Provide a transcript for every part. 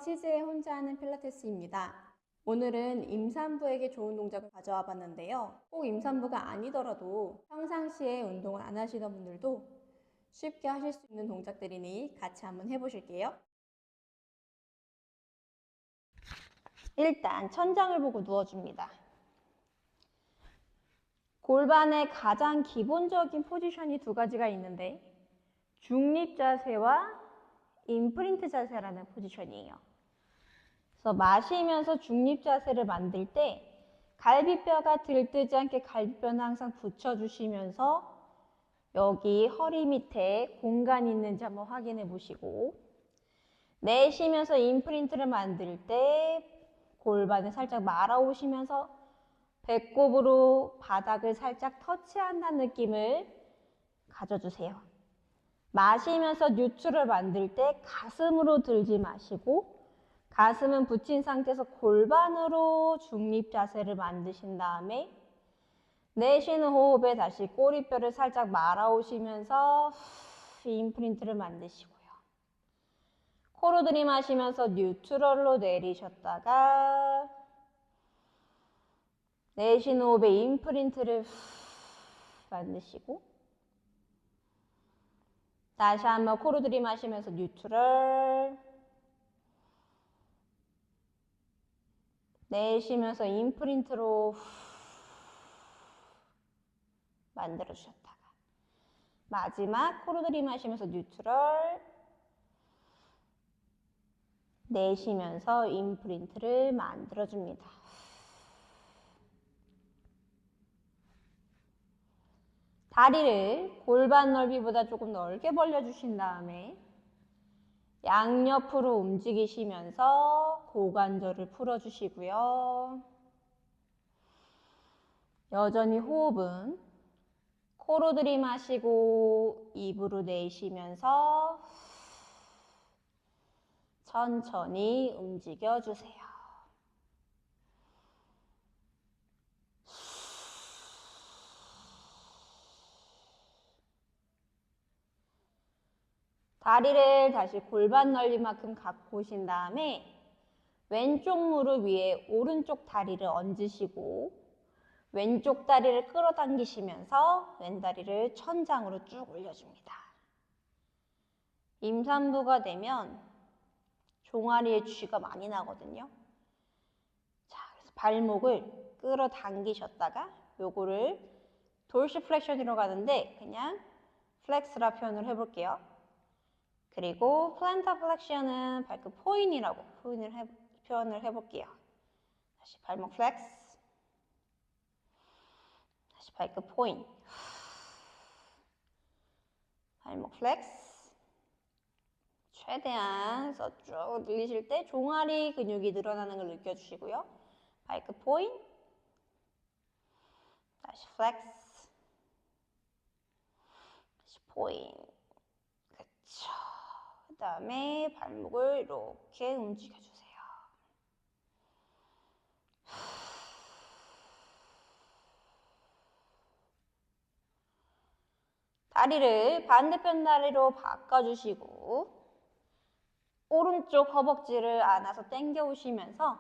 치즈에 혼자 하는 필라테스입니다. 오늘은 임산부에게 좋은 동작을 가져와 봤는데요. 꼭 임산부가 아니더라도 평상시에 운동을 안 하시던 분들도 쉽게 하실 수 있는 동작들이니 같이 한번 해보실게요. 일단 천장을 보고 누워줍니다. 골반의 가장 기본적인 포지션이 두 가지가 있는데 중립 자세와 임프린트 자세라는 포지션이에요. 그래서 마시면서 중립 자세를 만들 때 갈비뼈가 들뜨지 않게 갈비뼈는 항상 붙여주시면서 여기 허리 밑에 공간이 있는지 한번 확인해 보시고, 내쉬면서 임프린트를 만들 때 골반을 살짝 말아오시면서 배꼽으로 바닥을 살짝 터치한다는 느낌을 가져주세요. 마시면서 뉴트를 만들 때 가슴으로 들지 마시고 가슴은 붙인 상태에서 골반으로 중립 자세를 만드신 다음에 내쉬는 호흡에 다시 꼬리뼈를 살짝 말아오시면서 임프린트를 만드시고요. 코로 들이마시면서 뉴트럴로 내리셨다가 내쉬는 호흡에 임프린트를 만드시고 다시 한번 코로 들이마시면서 뉴트럴, 내쉬면서 임프린트로 만들어 주셨다가 마지막 코로 들이마시면서 뉴트럴, 내쉬면서 임프린트를 만들어 줍니다. 다리를 골반 넓이보다 조금 넓게 벌려주신 다음에 양옆으로 움직이시면서 고관절을 풀어주시고요. 여전히 호흡은 코로 들이마시고 입으로 내쉬면서 천천히 움직여주세요. 다리를 다시 골반 넓이만큼 갖고 오신 다음에 왼쪽 무릎 위에 오른쪽 다리를 얹으시고 왼쪽 다리를 끌어당기시면서 왼다리를 천장으로 쭉 올려줍니다. 임산부가 되면 종아리에 쥐가 많이 나거든요. 자, 그래서 발목을 끌어당기셨다가 요거를 돌시 플렉션으로 가는데 그냥 플렉스라 표현을 해볼게요. 그리고 플랜터 플렉션은 발끝 포인이라고 표현을 해볼게요. 다시 발목 플렉스, 다시 발끝 포인, 발목 플렉스. 최대한 쭉 늘리실 때 종아리 근육이 늘어나는 걸 느껴주시고요. 발끝 포인, 다시 플렉스, 다시 포인. 그쵸. 그 다음에 발목을 이렇게 움직여주세요. 다리를 반대편 다리로 바꿔주시고 오른쪽 허벅지를 안아서 당겨 오시면서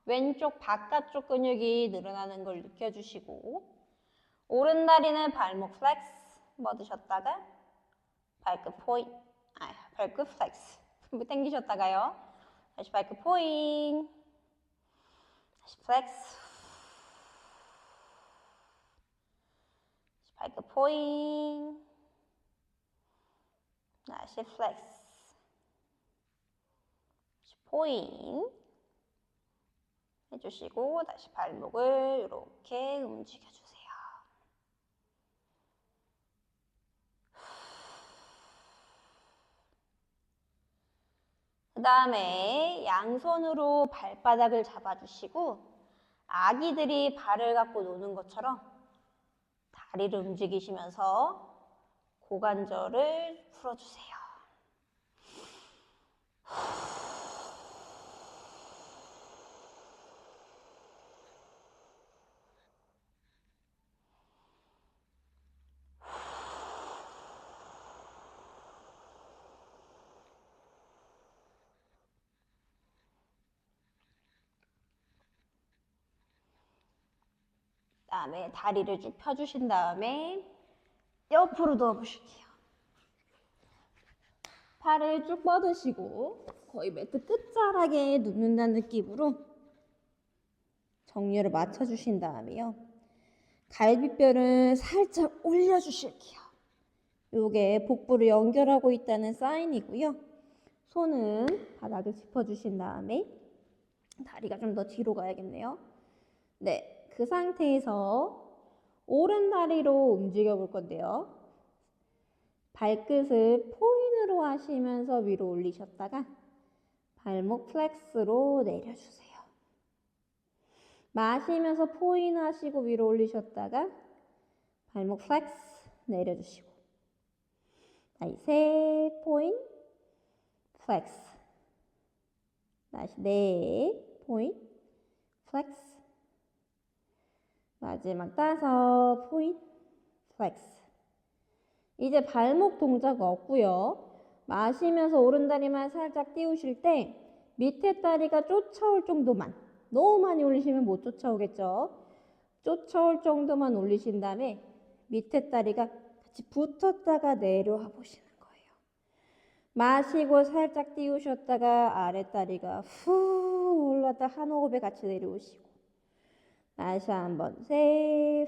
왼쪽 바깥쪽 근육이 늘어나는 걸 느껴주시고 오른 다리는 발목 플렉스 뻗으셨다가 발끝 포인, 발끝 플렉스 당기셨다가요. 다시 발끝 포인, 다시 플렉스, 다시 발끝 포인, 다시 플렉스, 다시 포인 해주시고 다시 발목을 이렇게 움직여주세요. 그 다음에 양손으로 발바닥을 잡아주시고 아기들이 발을 갖고 노는 것처럼 다리를 움직이시면서 고관절을 풀어주세요. 그다음에 다리를 쭉 펴주신 다음에 옆으로 누워보실게요. 팔을 쭉 뻗으시고 거의 매트 끝자락에 눕는다는 느낌으로 정렬을 맞춰주신 다음에요. 갈비뼈를 살짝 올려주실게요. 요게 복부를 연결하고 있다는 사인이고요. 손은 바닥을 짚어주신 다음에 다리가 좀 더 뒤로 가야겠네요. 네, 그 상태에서 오른 다리로 움직여 볼 건데요. 발끝을 포인으로 하시면서 위로 올리셨다가 발목 플렉스로 내려주세요. 마시면서 포인 하시고 위로 올리셨다가 발목 플렉스 내려주시고 다시 세 포인 플렉스 다시 네 포인 플렉스 마지막 5 포인 플렉스. 이제 발목 동작 없고요. 마시면서 오른다리만 살짝 띄우실 때 밑에 다리가 쫓아올 정도만, 너무 많이 올리시면 못 쫓아오겠죠. 쫓아올 정도만 올리신 다음에 밑에 다리가 같이 붙었다가 내려와 보시는 거예요. 마시고 살짝 띄우셨다가 아래 다리가 후 올랐다 한 호흡에 같이 내려오시고 다시 한번 세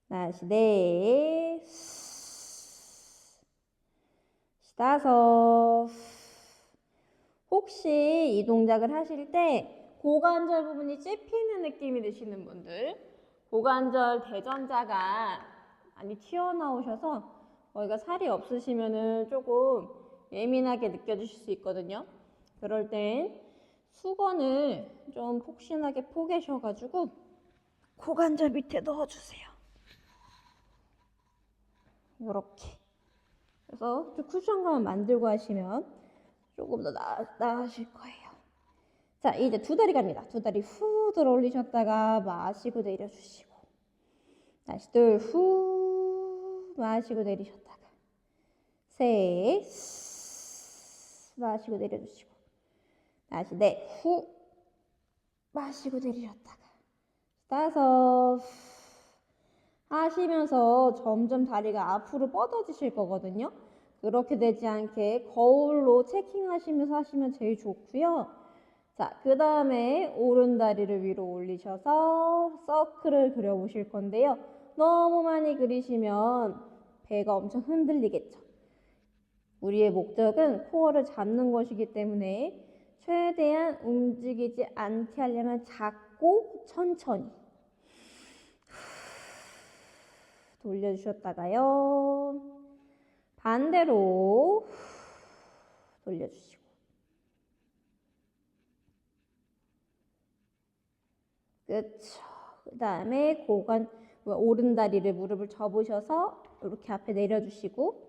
다시 네, 다섯. 혹시 이 동작을 하실 때 고관절 부분이 찝히는 느낌이 드시는 분들, 고관절 대전자가 많이 튀어나오셔서 거기가 살이 없으시면은 조금 예민하게 느껴지실 수 있거든요. 그럴 땐 수건을 좀 폭신하게 포개셔가지고 고관절 밑에 넣어주세요. 이렇게. 그래서 좀 쿠션감을 만들고 하시면 조금 더 나으실 거예요. 자, 이제 두 다리 갑니다. 두 다리 후 들어 올리셨다가 마시고 내려주시고 다시 둘 후 마시고 내리셨다가 셋 마시고 내려주시고 다시 넷 후 마시고 내리셨다가 다섯 하시면서 점점 다리가 앞으로 뻗어지실 거거든요. 그렇게 되지 않게 거울로 체킹하시면서 하시면 제일 좋고요. 자, 그 다음에 오른 다리를 위로 올리셔서 서클을 그려보실 건데요. 너무 많이 그리시면 배가 엄청 흔들리겠죠. 우리의 목적은 코어를 잡는 것이기 때문에 최대한 움직이지 않게 하려면 작고 천천히 돌려주셨다가요. 반대로 돌려주시고 그쵸. 그 다음에 오른 다리를 무릎을 접으셔서 이렇게 앞에 내려주시고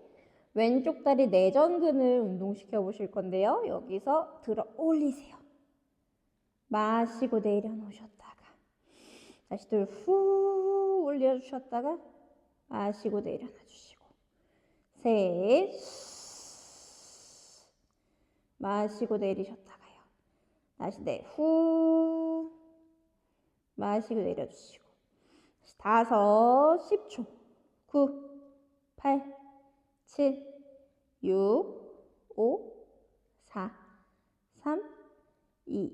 왼쪽 다리 내전근을 운동시켜 보실 건데요. 여기서 들어 올리세요. 마시고 내려놓으셨다가 다시 후 올려주셨다가 마시고 내려놔 주시고 셋 마시고 내리셨다가요. 다시 후 마시고 내려주시고 다섯 10초 9 8 7 6 5 4 3 2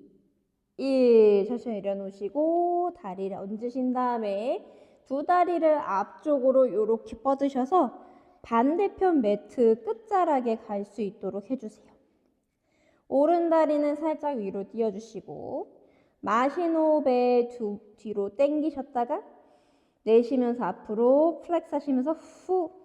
1 천천히 내려놓으시고 다리를 얹으신 다음에 두 다리를 앞쪽으로 이렇게 뻗으셔서 반대편 매트 끝자락에 갈 수 있도록 해주세요. 오른 다리는 살짝 위로 띄워주시고 마신 호흡에 뒤로 당기셨다가 내쉬면서 앞으로 플렉스 하시면서 후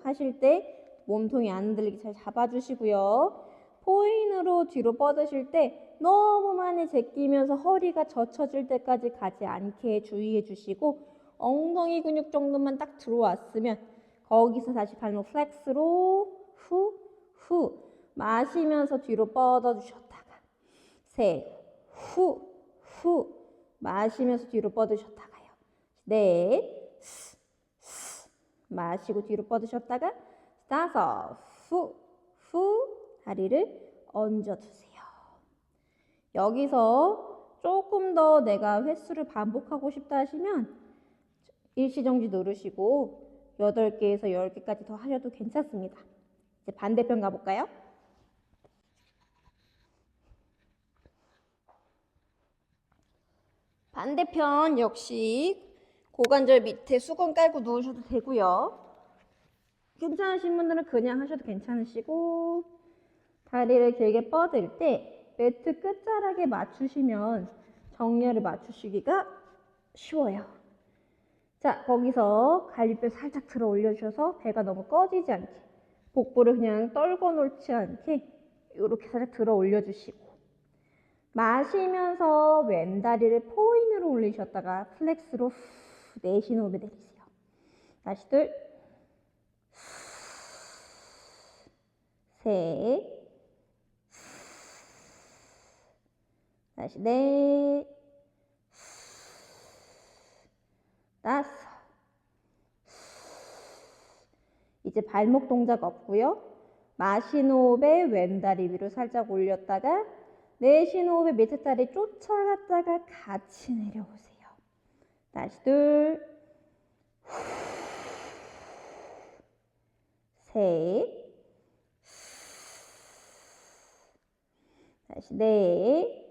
하실 때 몸통이 안 들리게 잘 잡아주시고요. 포인으로 뒤로 뻗으실 때 너무 많이 제끼면서 허리가 젖혀질 때까지 가지 않게 주의해 주시고 엉덩이 근육 정도만 딱 들어왔으면 거기서 다시 발목 플렉스로 후 마시면서 뒤로 뻗어주셨다가 후 마시면서 뒤로 뻗으셨다가요. 넷 마시고 뒤로 뻗으셨다가 다섯 후 다리를 얹어주세요. 여기서 조금 더 내가 횟수를 반복하고 싶다 하시면 일시정지 누르시고 8개에서 10개까지 더 하셔도 괜찮습니다. 이제 반대편 가볼까요? 반대편 역시 고관절 밑에 수건 깔고 누우셔도 되고요. 괜찮으신 분들은 그냥 하셔도 괜찮으시고, 다리를 길게 뻗을 때 매트 끝자락에 맞추시면 정렬을 맞추시기가 쉬워요. 자, 거기서 갈비뼈 살짝 들어 올려주셔서 배가 너무 꺼지지 않게, 복부를 그냥 떨궈 놓지 않게 이렇게 살짝 들어 올려주시고, 마시면서 왼다리를 포인으로 올리셨다가 플렉스로 내쉬는 호흡에 내리세요. 다시 둘, 셋, 다시 넷, 다섯. 이제 발목 동작 없고요. 마신 호흡에 왼다리 위로 살짝 올렸다가 내쉬는 호흡에 밑에 다리 쫓아갔다가 같이 내려오세요. 다시 둘, 셋, 다시 넷,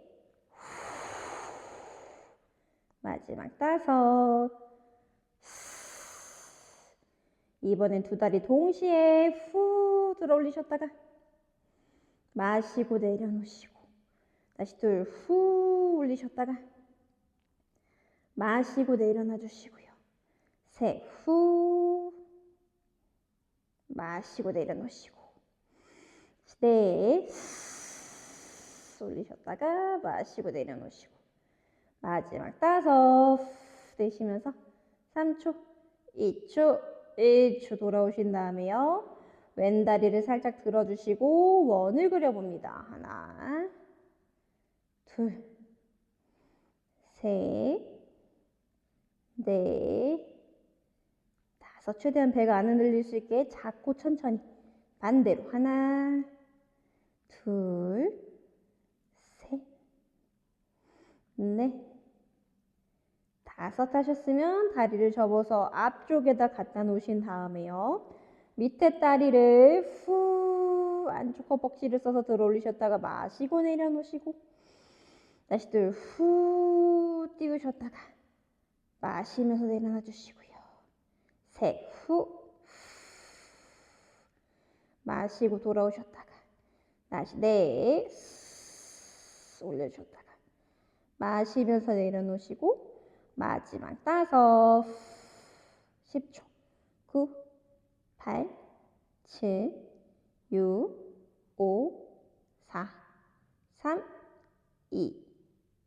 마지막 다섯. 이번엔 두 다리 동시에 후 들어 올리셨다가 마시고 내려놓으시고, 다시 둘, 후 올리셨다가 마시고 내려놔 주시고요. 셋, 후 마시고 내려놓으시고, 넷 올리셨다가 마시고 내려놓으시고, 마지막 다섯 내쉬면서 3초, 2초, 1초 돌아오신 다음에요. 왼다리를 살짝 들어주시고 원을 그려봅니다. 하나, 둘, 셋, 넷, 다섯. 최대한 배가 안 흔들릴 수 있게 작고 천천히. 반대로 하나, 둘, 셋, 넷, 다섯 하셨으면 다리를 접어서 앞쪽에다 갖다 놓으신 다음에요. 밑에 다리를 후 안쪽 허벅지를 써서 들어 올리셨다가 마시고 내려놓으시고, 다시 둘, 후 띄우셨다가 마시면서 내려놔 주시고요. 셋, 후 마시고 돌아오셨다가 다시 넷 올려주셨다가 마시면서 내려놓으시고, 마지막 다섯. 10초. 9, 8, 7, 6, 5, 4, 3, 2,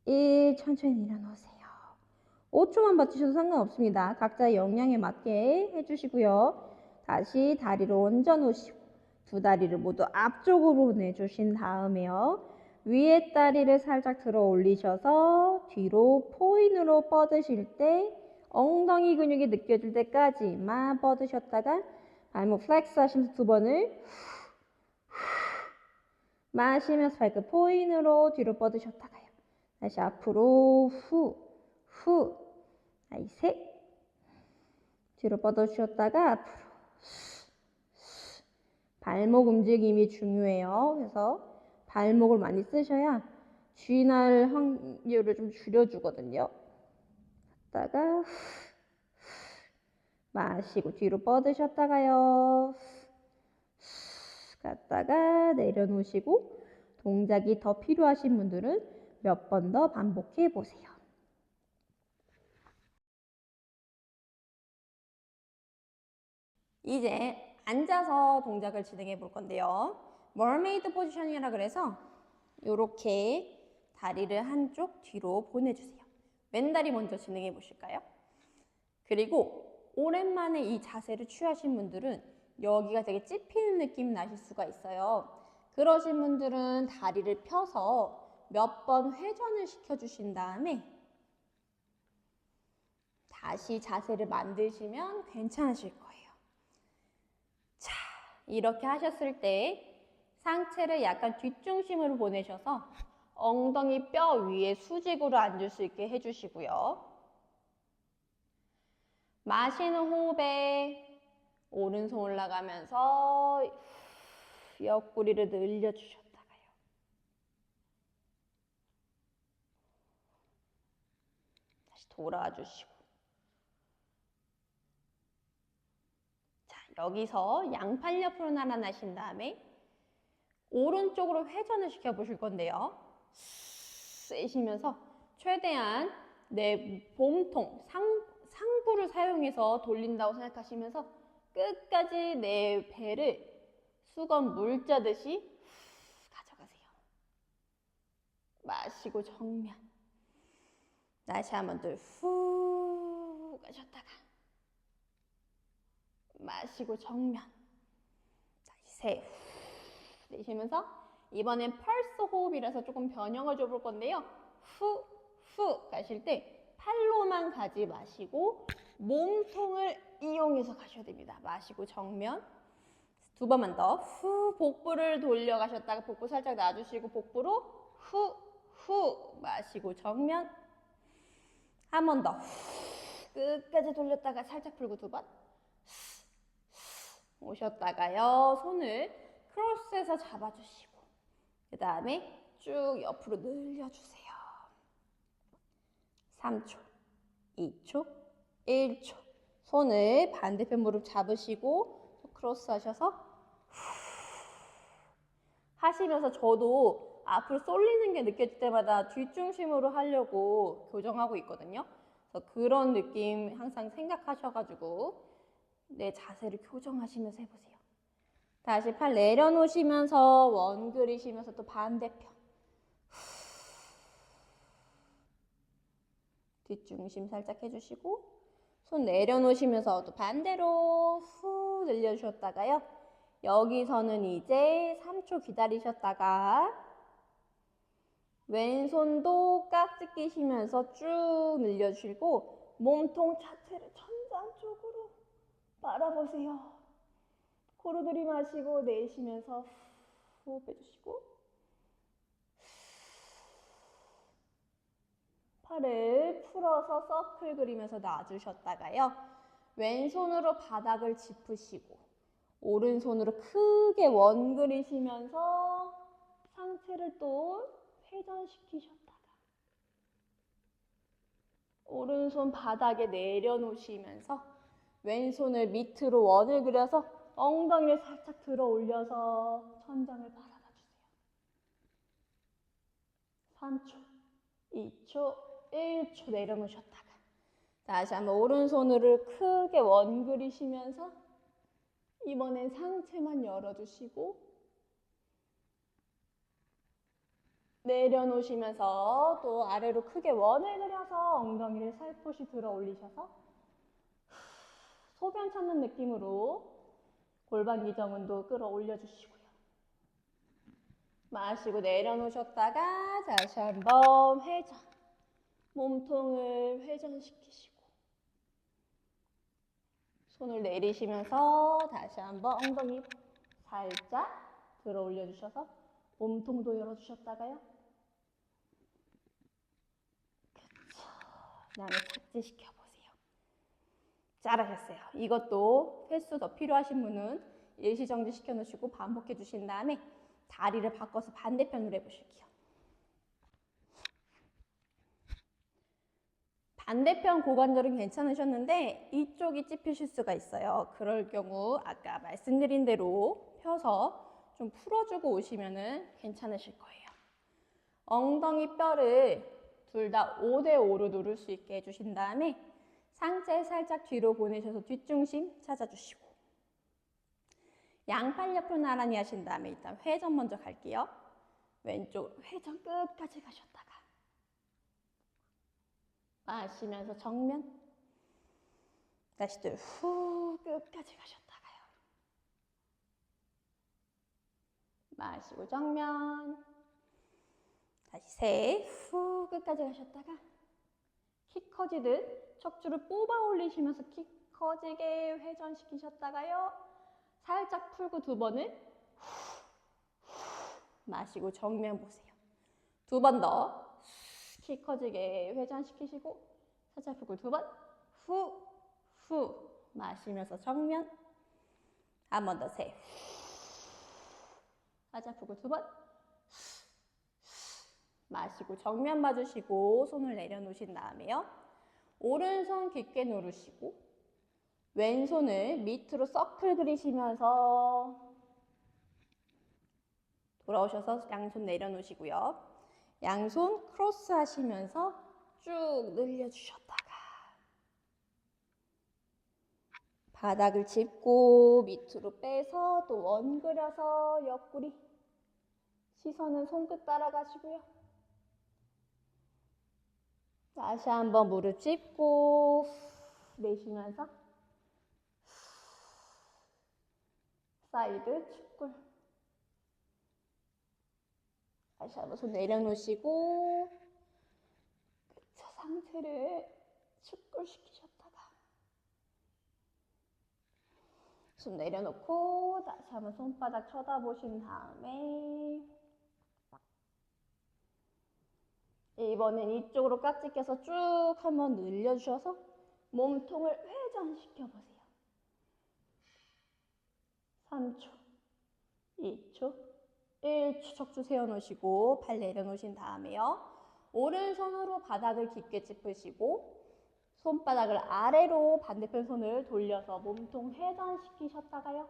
1. 천천히 내려놓으세요. 5초만 버티셔도 상관없습니다. 각자의 역량에 맞게 해주시고요. 다시 다리를 얹어 놓으시고 두 다리를 모두 앞쪽으로 내주신 다음에요. 위에 다리를 살짝 들어 올리셔서 뒤로 포인으로 뻗으실 때 엉덩이 근육이 느껴질 때까지만 뻗으셨다가 발목 플렉스 하시면서 두 번을 마시면서 발끝 포인으로 뒤로 뻗으셨다가요. 다시 앞으로 후 다시 셋, 뒤로 뻗어주셨다가 앞으로 발목 움직임이 중요해요. 그래서 발목을 많이 쓰셔야 쥐날 확률을 좀 줄여주거든요. 갔다가 마시고 뒤로 뻗으셨다가요. 갔다가 내려놓으시고, 동작이 더 필요하신 분들은 몇 번 더 반복해 보세요. 이제 앉아서 동작을 진행해 볼 건데요. 머메이드 포지션이라 그래서 이렇게 다리를 한쪽 뒤로 보내주세요. 왼다리 먼저 진행해 보실까요? 그리고 오랜만에 이 자세를 취하신 분들은 여기가 되게 찝히는 느낌이 나실 수가 있어요. 그러신 분들은 다리를 펴서 몇 번 회전을 시켜주신 다음에 다시 자세를 만드시면 괜찮으실 거예요. 자, 이렇게 하셨을 때 상체를 약간 뒷중심으로 보내셔서 엉덩이 뼈 위에 수직으로 앉을 수 있게 해주시고요. 마시는 호흡에 오른손 올라가면서 옆구리를 늘려주셨다가요. 다시 돌아와 주시고. 자, 여기서 양팔 옆으로 나란하신 다음에 오른쪽으로 회전을 시켜보실 건데요. 쓰시면서 최대한 내 몸통, 상부를 사용해서 돌린다고 생각하시면서 끝까지 내 배를 수건 물 짜듯이 가져가세요. 마시고 정면. 다시 한번 후 가셨다가 마시고 정면. 다시 세. 내쉬면서 이번엔 펄스 호흡이라서 조금 변형을 줘볼 건데요. 후 가실 때 팔로만 가지 마시고 몸통을 이용해서 가셔야 됩니다. 마시고 정면. 두 번만 더. 후 복부를 돌려 가셨다가 복부 살짝 놔주시고 복부로 후 마시고 정면. 한 번 더. 끝까지 돌렸다가 살짝 풀고 두 번. 오셨다가요. 손을 크로스해서 잡아주시고 그 다음에 쭉 옆으로 늘려주세요. 3초, 2초, 1초. 손을 반대편 무릎 잡으시고 크로스 하셔서 하시면서 저도 앞으로 쏠리는 게 느껴질 때마다 뒷중심으로 하려고 교정하고 있거든요. 그래서 그런 느낌 항상 생각하셔가지고 내 자세를 교정하시면서 해보세요. 다시 팔 내려놓으시면서 원 그리시면서 또 반대편. 뒷중심 살짝 해주시고 손 내려놓으시면서 또 반대로 후 늘려주셨다가요. 여기서는 이제 3초 기다리셨다가 왼손도 깍지 끼시면서 쭉 늘려주시고 몸통 자체를 천장 쪽으로 바라보세요. 코로 들이마시고 내쉬면서 후 빼주시고 팔을 풀어서 서클 그리면서 놔주셨다가요. 왼손으로 바닥을 짚으시고 오른손으로 크게 원 그리시면서 상체를 또 회전시키셨다가 오른손 바닥에 내려놓으시면서 왼손을 밑으로 원을 그려서 엉덩이를 살짝 들어 올려서 천장을 바라봐 주세요. 3초, 2초, 1초 내려놓으셨다가 다시 한번 오른손으로 크게 원 그리시면서 이번엔 상체만 열어주시고 내려놓으시면서 또 아래로 크게 원을 그려서 엉덩이를 살포시 들어 올리셔서 소변 찾는 느낌으로 골반 기정운도 끌어올려 주시고요. 마시고 내려놓으셨다가 다시 한번 회전. 몸통을 회전시키시고 손을 내리시면서 다시 한번 엉덩이 살짝 들어 올려주셔서 몸통도 열어주셨다가요. 그쵸. 그다음에 착지시켜보세요. 잘하셨어요. 이것도 횟수 더 필요하신 분은 일시정지 시켜놓으시고 반복해 주신 다음에 다리를 바꿔서 반대편으로 해보실게요. 반대편 고관절은 괜찮으셨는데 이쪽이 찝히실 수가 있어요. 그럴 경우 아까 말씀드린 대로 펴서 좀 풀어주고 오시면 괜찮으실 거예요. 엉덩이 뼈를 둘 다 5대5로 누를 수 있게 해주신 다음에 상체 살짝 뒤로 보내셔서 뒷중심 찾아주시고 양팔 옆으로 나란히 하신 다음에 일단 회전 먼저 갈게요. 왼쪽 회전 끝까지 가셨다가 마시면서 정면 다시 또 후 끝까지 가셨다가요. 마시고 정면 다시 셋 후 끝까지 가셨다가 키 커지듯 척추를 뽑아 올리시면서 키 커지게 회전시키셨다가요. 살짝 풀고 두 번을 후 마시고 정면 보세요. 두 번 더. 키 커지게 회전시키시고 사자폭을 두 번. 후, 후. 마시면서 정면. 한 번 더 세. 사자폭을 두 번. 마시고 정면 봐주시고 손을 내려놓으신 다음에요. 오른손 깊게 누르시고 왼손을 밑으로 서클 그리시면서 돌아오셔서 양손 내려놓으시고요. 양손 크로스 하시면서 쭉 늘려주셨다가 바닥을 짚고 밑으로 빼서 또 원 그려서 옆구리 시선은 손끝 따라가시고요. 다시 한번 무릎 짚고 내쉬면서 사이드 축굴. 다시 한번 손 내려놓으시고 저 상체를 축굴 시키셨다가 손 내려놓고 다시 한번 손바닥 쳐다보신 다음에 이번엔 이쪽으로 깍지 껴서 쭉 한번 늘려주셔서 몸통을 회전시켜보세요. 3초, 2초, 1초 척추 세워놓으시고 발 내려놓으신 다음에요. 오른손으로 바닥을 깊게 짚으시고 손바닥을 아래로 반대편 손을 돌려서 몸통 회전시키셨다가요.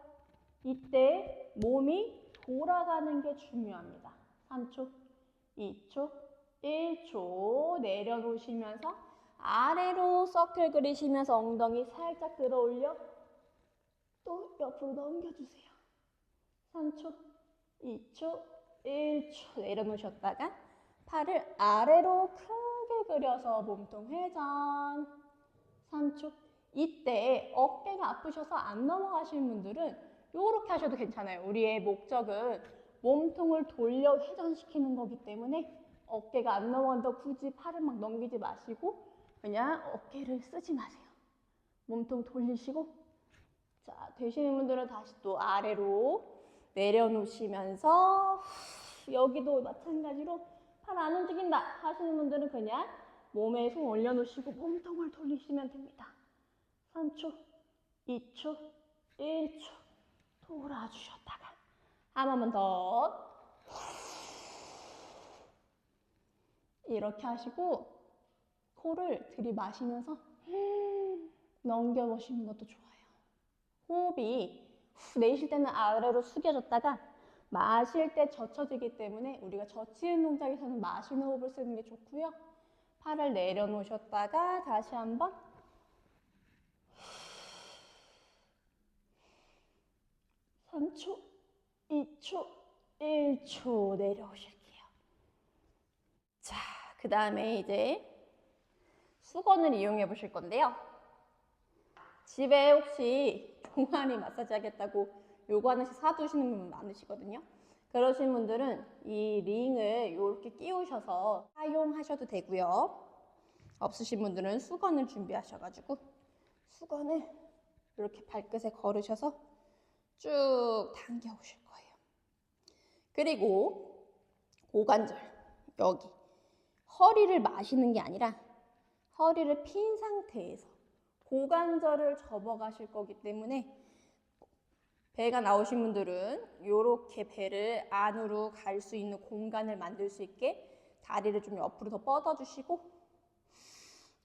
이때 몸이 돌아가는 게 중요합니다. 3초, 2초, 1초 내려놓으시면서 아래로 서클 그리시면서 엉덩이 살짝 들어 올려 또 옆으로 넘겨주세요. 3초, 2초, 1초 내려놓으셨다가 팔을 아래로 크게 그려서 몸통 회전. 3초. 이때 어깨가 아프셔서 안 넘어가시는 분들은 이렇게 하셔도 괜찮아요. 우리의 목적은 몸통을 돌려 회전시키는 거기 때문에 어깨가 안 넘어간다고 굳이 팔을 막 넘기지 마시고 그냥 어깨를 쓰지 마세요. 몸통 돌리시고 자, 되시는 분들은 다시 또 아래로 내려놓으시면서 여기도 마찬가지로 팔 안 움직인다 하시는 분들은 그냥 몸에 손 올려놓으시고 몸통을 돌리시면 됩니다. 3초, 2초, 1초 돌아주셨다가 한 번만 더 이렇게 하시고 코를 들이마시면서 넘겨보시는 것도 좋아요. 호흡이 내쉴 때는 아래로 숙여졌다가 마실 때 젖혀지기 때문에 우리가 젖히는 동작에서는 마시는 호흡을 쓰는 게 좋고요. 팔을 내려놓으셨다가 다시 한번 3초, 2초, 1초 내려오실게요. 자, 그 다음에 이제 수건을 이용해 보실 건데요. 집에 혹시 종아리 마사지 하겠다고 요거 하나씩 사두시는 분 많으시거든요. 그러신 분들은 이 링을 이렇게 끼우셔서 사용하셔도 되고요. 없으신 분들은 수건을 준비하셔가지고 수건을 이렇게 발끝에 걸으셔서 쭉 당겨 오실 거예요. 그리고 고관절 여기 허리를 마시는 게 아니라 허리를 핀 상태에서 고관절을 접어가실 거기 때문에 배가 나오신 분들은 이렇게 배를 안으로 갈 수 있는 공간을 만들 수 있게 다리를 좀 옆으로 더 뻗어주시고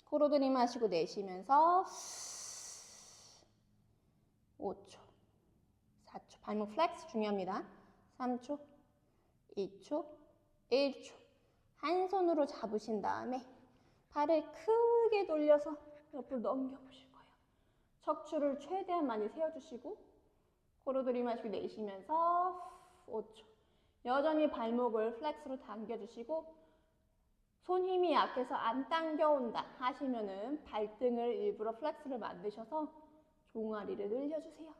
코로 들이마시고 내쉬면서 5초, 4초, 발목 플렉스 중요합니다. 3초, 2초, 1초 한 손으로 잡으신 다음에 팔을 크게 돌려서 옆으로 넘겨보실 거예요. 척추를 최대한 많이 세워주시고 코로 들이마시고 내쉬면서 5초. 여전히 발목을 플렉스로 당겨주시고 손 힘이 약해서 안 당겨온다 하시면은 발등을 일부러 플렉스를 만드셔서 종아리를 늘려주세요.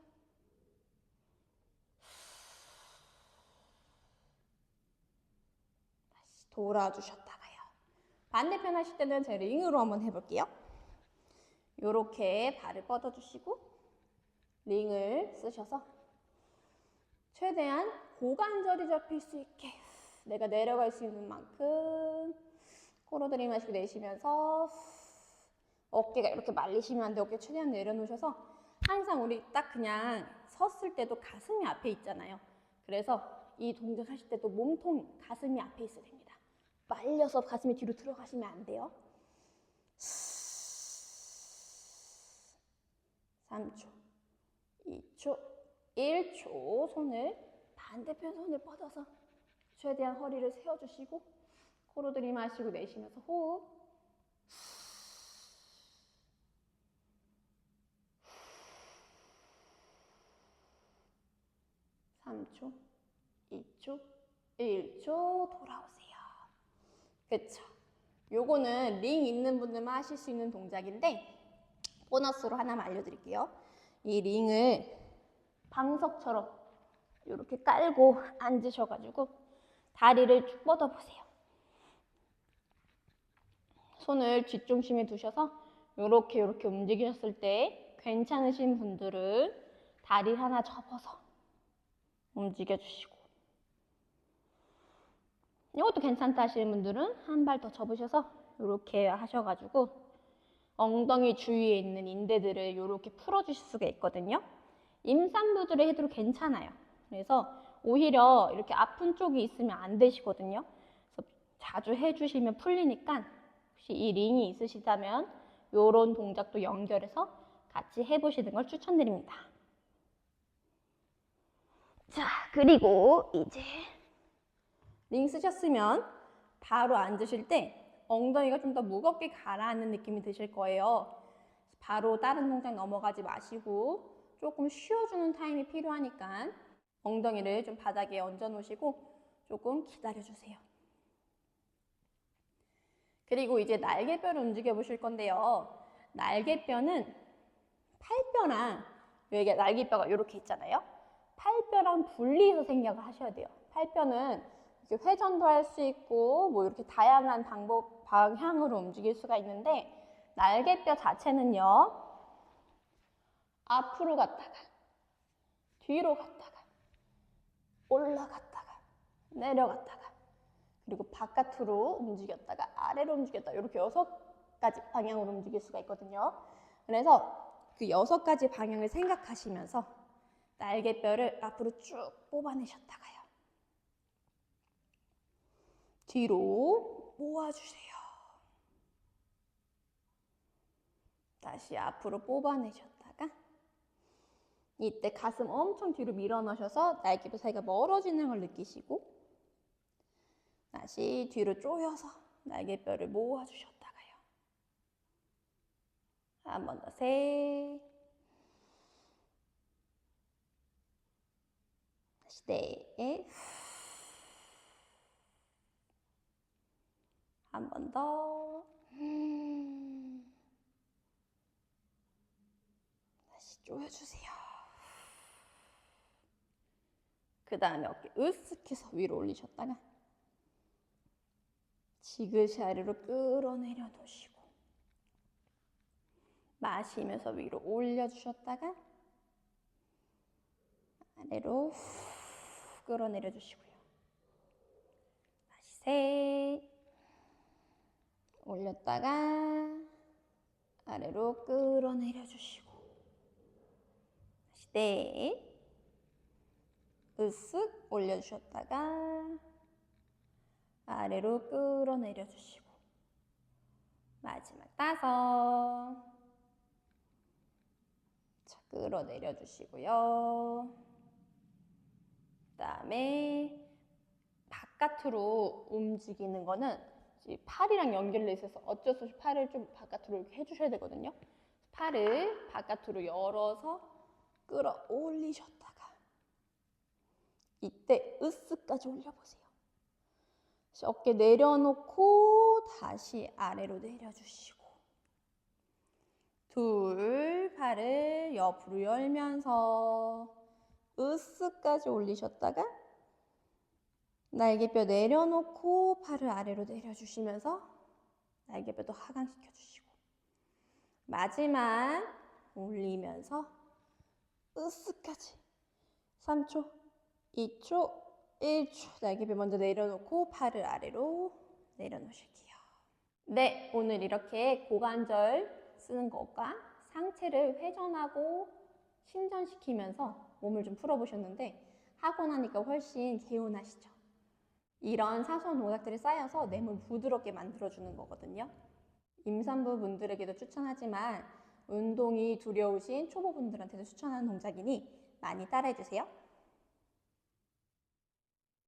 다시 돌아주셨다가요. 반대편 하실 때는 제 링으로 한번 해볼게요. 이렇게 발을 뻗어주시고 링을 쓰셔서 최대한 고관절이 잡힐 수 있게 내가 내려갈 수 있는 만큼 코로 들이마시고 내쉬면서 어깨가 이렇게 말리시면 안 돼. 어깨 최대한 내려놓으셔서 항상 우리 딱 그냥 섰을 때도 가슴이 앞에 있잖아요. 그래서 이 동작 하실 때도 몸통이 가슴이 앞에 있어야 됩니다. 말려서 가슴이 뒤로 들어가시면 안 돼요. 3초, 2초, 1초. 손을 반대편 손을 뻗어서 최대한 허리를 세워주시고 코로 들이마시고 내쉬면서 호흡. 3초, 2초, 1초 돌아오세요. 그쵸? 요거는 링 있는 분들만 하실 수 있는 동작인데 보너스로 하나만 알려드릴게요. 이 링을 방석처럼 이렇게 깔고 앉으셔가지고 다리를 쭉 뻗어보세요. 손을 뒷중심에 두셔서 이렇게 움직이셨을 때 괜찮으신 분들은 다리 하나 접어서 움직여주시고, 이것도 괜찮다 하시는 분들은 한 발 더 접으셔서 이렇게 하셔가지고 엉덩이 주위에 있는 인대들을 이렇게 풀어주실 수가 있거든요. 임산부들의 해도 괜찮아요. 그래서 오히려 이렇게 아픈 쪽이 있으면 안 되시거든요. 그래서 자주 해주시면 풀리니까 혹시 이 링이 있으시다면 이런 동작도 연결해서 같이 해보시는 걸 추천드립니다. 자, 그리고 이제 링 쓰셨으면 바로 앉으실 때 엉덩이가 좀 더 무겁게 가라앉는 느낌이 드실 거예요. 바로 다른 동작 넘어가지 마시고 조금 쉬어주는 타임이 필요하니까 엉덩이를 좀 바닥에 얹어 놓으시고 조금 기다려주세요. 그리고 이제 날개뼈를 움직여 보실 건데요. 날개뼈는 팔뼈랑, 여기 날개뼈가 이렇게 있잖아요. 팔뼈랑 분리해서 생각을 하셔야 돼요. 팔뼈는 이렇게 회전도 할 수 있고 뭐 이렇게 다양한 방향으로 움직일 수가 있는데, 날개뼈 자체는요, 앞으로 갔다가 뒤로 갔다가 올라갔다가 내려갔다가 그리고 바깥으로 움직였다가 아래로 움직였다가 이렇게 6가지 방향으로 움직일 수가 있거든요. 그래서 그 6가지 방향을 생각하시면서 날개뼈를 앞으로 쭉 뽑아내셨다가요, 뒤로 모아주세요. 다시 앞으로 뽑아내셨다가 이때 가슴 엄청 뒤로 밀어넣으셔서 날개뼈 사이가 멀어지는 걸 느끼시고 다시 뒤로 조여서 날개뼈를 모아주셨다가요. 한 번 더, 셋. 다시 넷. 한 번 더. 다시 조여주세요. 그 다음에 어깨 으쓱해서 위로 올리셨다가 지그시 아래로 끌어내려 놓으시고 마시면서 위로 올려주셨다가 아래로 후 끌어내려 주시고요. 다시 셋. 올렸다가 아래로 끌어내려 주시고 다시 넷. 으쓱 올려주셨다가 아래로 끌어내려 주시고 마지막 5. 자, 끌어내려 주시고요. 그 다음에 바깥으로 움직이는 거는 팔이랑 연결돼 있어서 어쩔 수 없이 팔을 좀 바깥으로 이렇게 해주셔야 되거든요. 팔을 바깥으로 열어서 끌어올리셨다가 이때 으쓱까지 올려보세요. 어깨 내려놓고 다시 아래로 내려주시고 둘, 팔을 옆으로 열면서 으쓱까지 올리셨다가 날개뼈 내려놓고 팔을 아래로 내려주시면서 날개뼈도 하강시켜주시고 마지막 올리면서 으쓱까지 3초, 2초, 1초 날개뼈 먼저 내려놓고 팔을 아래로 내려놓으실게요. 네, 오늘 이렇게 고관절 쓰는 것과 상체를 회전하고 신전시키면서 몸을 좀 풀어보셨는데 하고 나니까 훨씬 개운하시죠? 이런 사소한 동작들이 쌓여서 내 몸 부드럽게 만들어주는 거거든요. 임산부 분들에게도 추천하지만 운동이 두려우신 초보분들한테도 추천하는 동작이니 많이 따라해주세요.